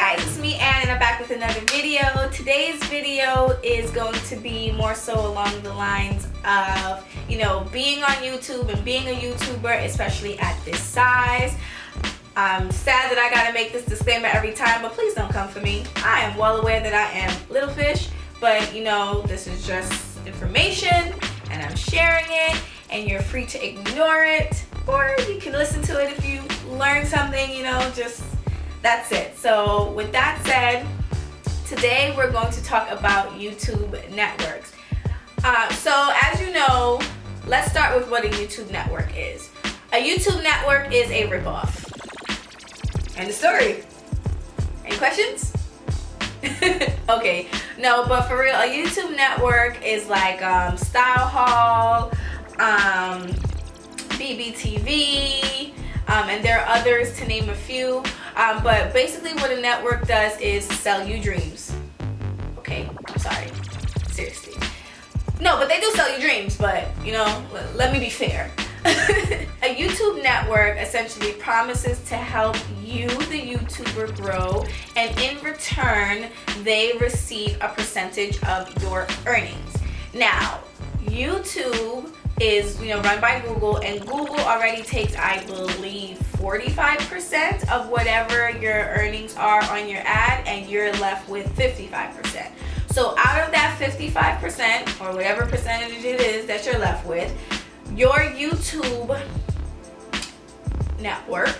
guys, it's me Anne and I'm back with another video. Today's video is going to be more so along the lines of, being on YouTube and being a YouTuber, especially at this size. I'm sad that I gotta make this disclaimer every time, but please don't come for me. I am well aware that I am little fish, but this is just information and I'm sharing it and you're free to ignore it, or you can listen to it if you learn something, just that's it. So with that said, today we're going to talk about YouTube networks. So as you know, let's start with what a YouTube network is. A YouTube network is a ripoff. End of story. Any questions? Okay, no, but for real, a YouTube network is like Style Hall, BBTV, and there are others to name a few. But basically what a network does is sell you dreams. Okay, I'm sorry. Seriously. No, but they do sell you dreams, but, let me be fair. A YouTube network essentially promises to help you, the YouTuber, grow, and in return, they receive a percentage of your earnings. Now, YouTube is run by Google, and Google already takes, I believe, 45% of whatever your earnings are on your ad, and you're left with 55%. So out of that 55%, or whatever percentage it is that you're left with, your YouTube network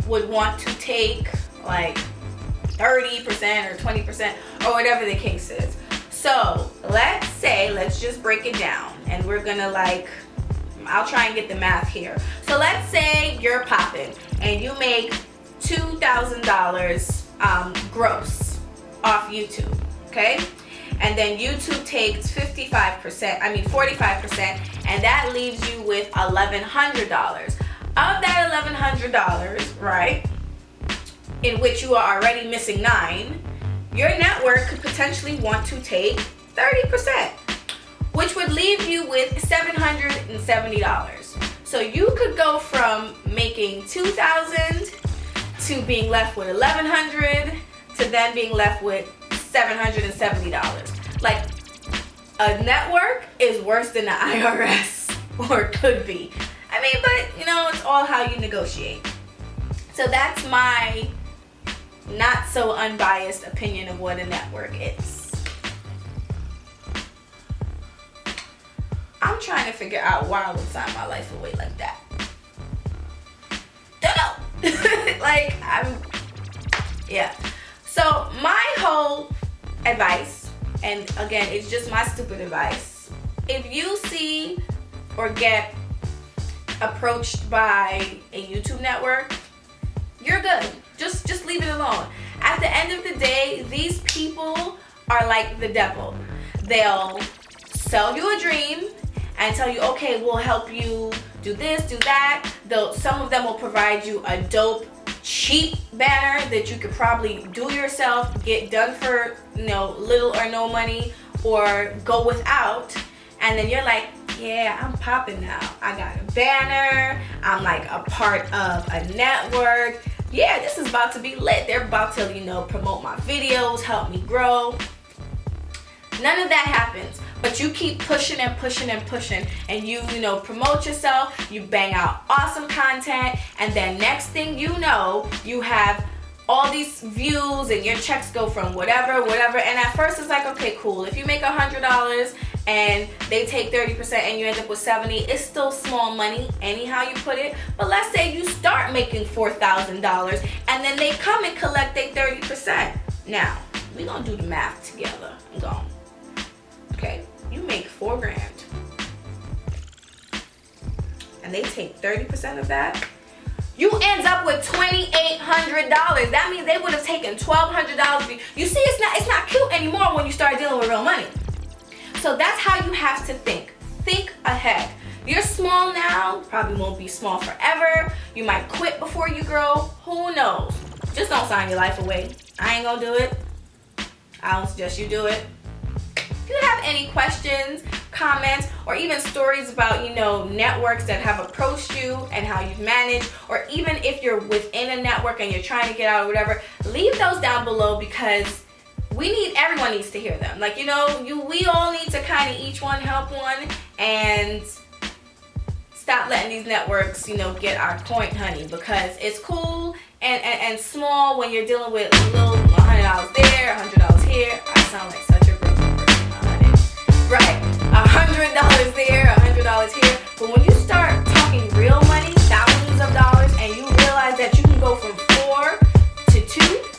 would want to take like 30% or 20% or whatever the case is. So let's just break it down, and we're gonna I'll try and get the math here. So let's say you're popping and you make $2,000 gross off YouTube, okay? And then YouTube takes 45%, and that leaves you with $1,100. Of that $1,100, right, in which you are already missing 9, your network could potentially want to take 30%, which would leave you with $770. So you could go from making $2,000 to being left with $1,100 to then being left with $770. Like, a network is worse than the IRS, or could be. But it's all how you negotiate. So that's my not so unbiased opinion of what a network is. I'm trying to figure out why I would sign my life away like that. Don't know. Yeah. So my whole advice, and again, it's just my stupid advice. If you see or get approached by a YouTube network, you're good. Just leave it alone. At the end of the day, these people are like the devil. They'll sell you a dream and tell you, okay, we'll help you do this, do that. Some of them will provide you a dope, cheap banner that you could probably do yourself, get done for little or no money, or go without. And then you're like, yeah, I'm popping now. I got a banner. I'm like a part of a network. Yeah, this is about to be lit. They're about to, promote my videos, help me grow. None of that happens. But you keep pushing and pushing and pushing, and you promote yourself, you bang out awesome content, and then next thing you know, you have all these views and your checks go from whatever, and at first it's like, okay, cool. If you make $100 and they take 30% and you end up with $70, it's still small money anyhow you put it. But let's say you start making $4,000 and then they come and collect their 30%. Now, we're gonna do the math together. I'm going. Okay, you make $4,000 and they take 30% of that, you end up with $2,800. That means they would have taken $1,200. You see, it's not cute anymore when you start dealing with real money. So that's how you have to think. Think ahead. You're small now, probably won't be small forever. You might quit before you grow. Who knows? Just don't sign your life away. I ain't gonna do it. I don't suggest you do it. If you have any questions, comments, or even stories about, networks that have approached you and how you've managed, or even if you're within a network and you're trying to get out or whatever, leave those down below because everyone needs to hear them. Like, you know, we all need to kind of each one help one and stop letting these networks, you know, get our point, honey, because it's cool and small when you're dealing with a little $100 there, $100 here. I sound like such a broken person, honey. Right, $100 there, $100 here. But when you start talking real money, thousands of dollars, and you realize that you can go from 4 to 2